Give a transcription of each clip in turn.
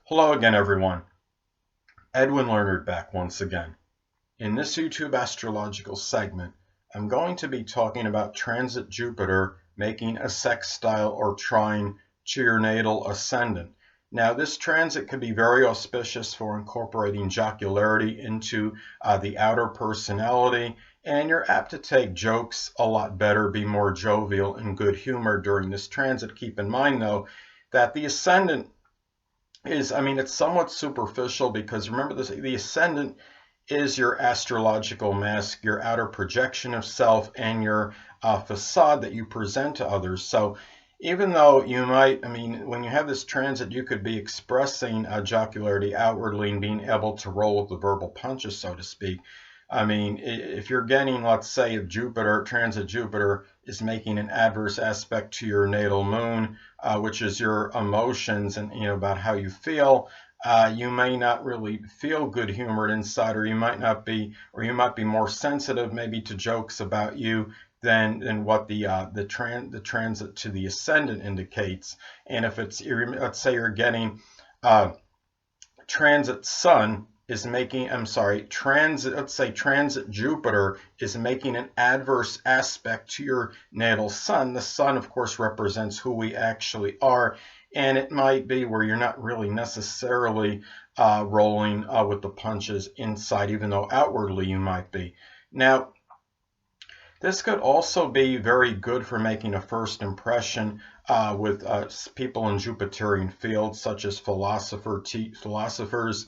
Hello again, everyone. Edwin Learnard back once again. In this YouTube astrological segment, I'm going to be talking about transit Jupiter making a sextile or trine to your natal ascendant. Now, this transit could be very auspicious for incorporating jocularity into the outer personality, and you're apt to take jokes a lot better, be more jovial and good humor during this transit. Keep in mind, though, that the ascendant it's somewhat superficial because remember this, the ascendant is your astrological mask, your outer projection of self, and your facade that you present to others. So even though you might, when you have this transit, you could be expressing jocularity outwardly and being able to roll with the verbal punches, so to speak. If you're getting, let's say, if transit Jupiter is making an adverse aspect to your natal moon, which is your emotions and about how you feel, you may not really feel good humored inside, or you might be more sensitive maybe to jokes about you than what the transit to the ascendant indicates. And if let's say you're getting transit Sun is making, let's say transit Jupiter is making an adverse aspect to your natal Sun. The Sun, of course, represents who we actually are, and it might be where you're not really necessarily rolling with the punches inside, even though outwardly you might be. Now, this could also be very good for making a first impression with people in Jupiterian fields, such as philosophers,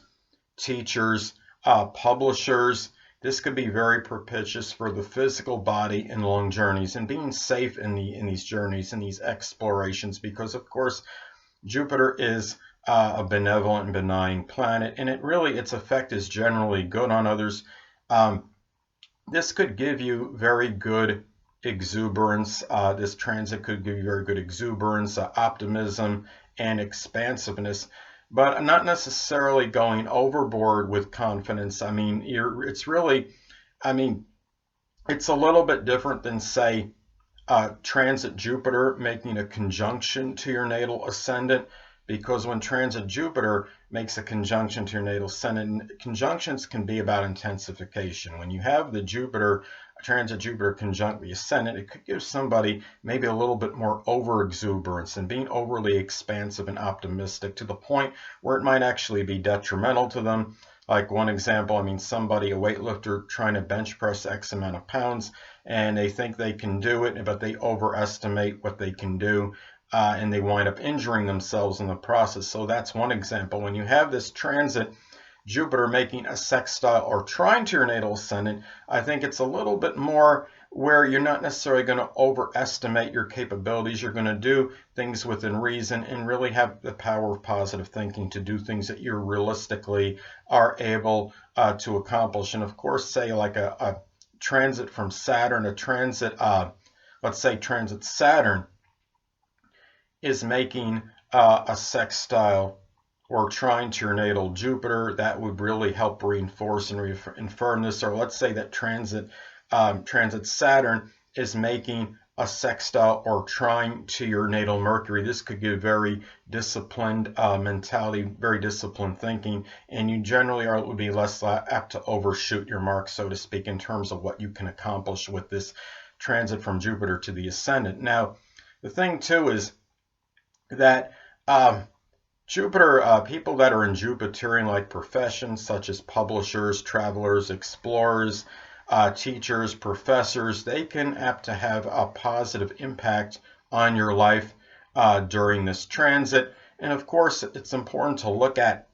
teachers, publishers. This could be very propitious for the physical body in long journeys and being safe in these journeys, in these explorations, because of course Jupiter is a benevolent and benign planet, and its effect is generally good on others. This could give you very good exuberance. This transit could give you very good exuberance, optimism, and expansiveness, but not necessarily going overboard with confidence. It's a little bit different than, say, transit Jupiter making a conjunction to your natal ascendant, because when transit Jupiter makes a conjunction to your natal ascendant, conjunctions can be about intensification. When you have the transit Jupiter conjunct the ascendant, it could give somebody maybe a little bit more over exuberance and being overly expansive and optimistic to the point where it might actually be detrimental to them. Like one example, a weightlifter trying to bench press X amount of pounds, and they think they can do it, but they overestimate what they can do, and they wind up injuring themselves in the process. So that's one example. When you have this transit Jupiter making a sextile or trine to your natal ascendant, I think it's a little bit more where you're not necessarily going to overestimate your capabilities. You're going to do things within reason and really have the power of positive thinking to do things that you realistically are able to accomplish. And of course, say like a transit from Saturn, let's say transit Saturn is making a sextile or trine to your natal Jupiter, that would really help reinforce and reaffirm this. Or let's say that transit Saturn is making a sextile or trine to your natal Mercury. This could give very disciplined mentality, very disciplined thinking, and you generally would be less apt to overshoot your mark, so to speak, in terms of what you can accomplish with this transit from Jupiter to the ascendant. Now, the thing too is that Jupiter, people that are in Jupiterian-like professions, such as publishers, travelers, explorers, teachers, professors, they can apt to have a positive impact on your life during this transit. And of course, it's important to look at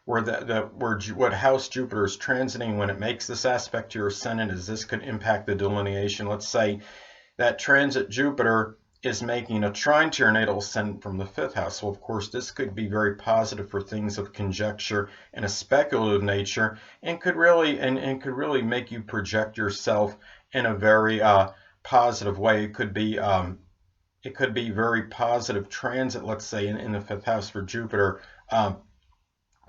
what house Jupiter is transiting when it makes this aspect to your ascendant, as this could impact the delineation. Let's say that transit Jupiter is making a trine to your natal ascendant from the 5th house. Well, of course, this could be very positive for things of conjecture and a speculative nature, and could really make you project yourself in a very positive way. It could be very positive transit, let's say, in the 5th house for Jupiter,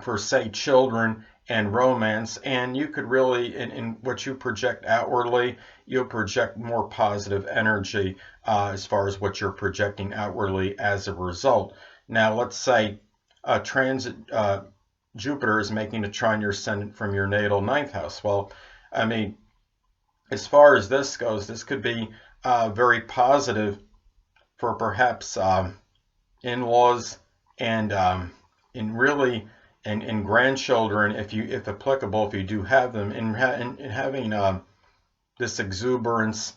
for, say, children and romance, and you could really, in what you project outwardly, you'll project more positive energy as far as what you're projecting outwardly as a result. Now, let's say transit Jupiter is making a trine your ascendant from your natal ninth house. Well, I mean, as far as this goes, this could be very positive for perhaps in-laws and and grandchildren, if applicable, if you do have them, and having this exuberance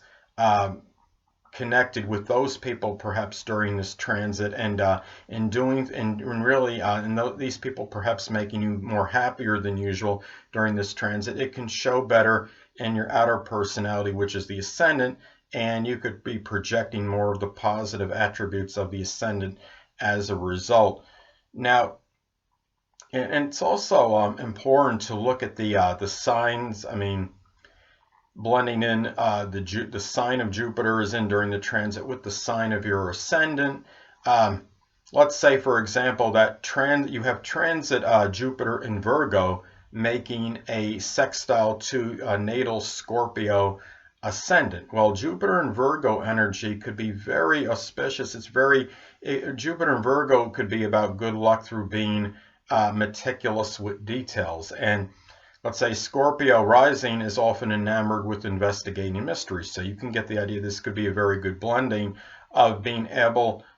connected with those people perhaps during this transit, and these people perhaps making you more happier than usual during this transit. It can show better in your outer personality, which is the ascendant, and you could be projecting more of the positive attributes of the ascendant as a result. Now, and it's also important to look at the signs. I mean, blending in the sign of Jupiter is in during the transit with the sign of your ascendant. Let's say, for example, that you have transit Jupiter in Virgo, making a sextile to natal Scorpio ascendant. Well, Jupiter in Virgo energy could be very auspicious. Jupiter in Virgo could be about good luck through being meticulous with details. And let's say Scorpio rising is often enamored with investigating mysteries. So you can get the idea this could be a very good blending of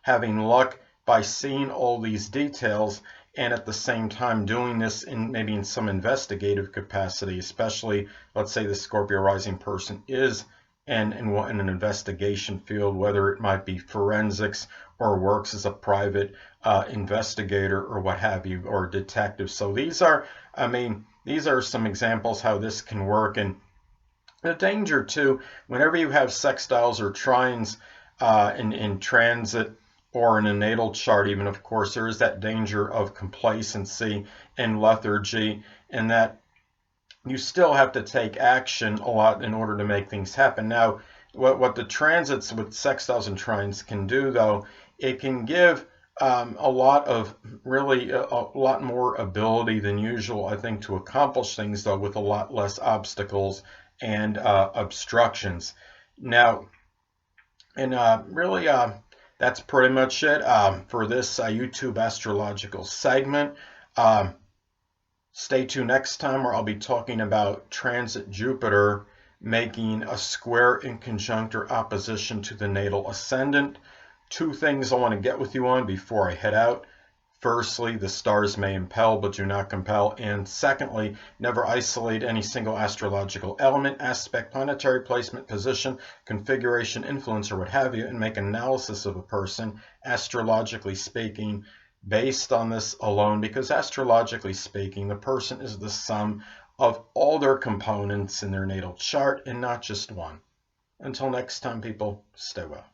having luck by seeing all these details, and at the same time doing this maybe in some investigative capacity, especially let's say the Scorpio rising person is in an investigation field, whether it might be forensics or works as a private investigator or what have you, or detective. So these are some examples how this can work. And the danger too, whenever you have sextiles or trines in transit or in a natal chart, even, of course, there is that danger of complacency and lethargy, and that you still have to take action a lot in order to make things happen. Now, what the transits with sextiles and trines can do, though, it can give a lot more ability than usual, I think, to accomplish things, though, with a lot less obstacles and obstructions. Now, and that's pretty much it for this YouTube astrological segment. Stay tuned next time, where I'll be talking about transit Jupiter making a square in conjunct or opposition to the natal ascendant. Two things I want to get with you on before I head out. Firstly, the stars may impel but do not compel. And secondly, never isolate any single astrological element, aspect, planetary placement, position, configuration, influence, or what have you, and make analysis of a person, astrologically speaking, based on this alone, because astrologically speaking, the person is the sum of all their components in their natal chart and not just one. Until next time, people, stay well.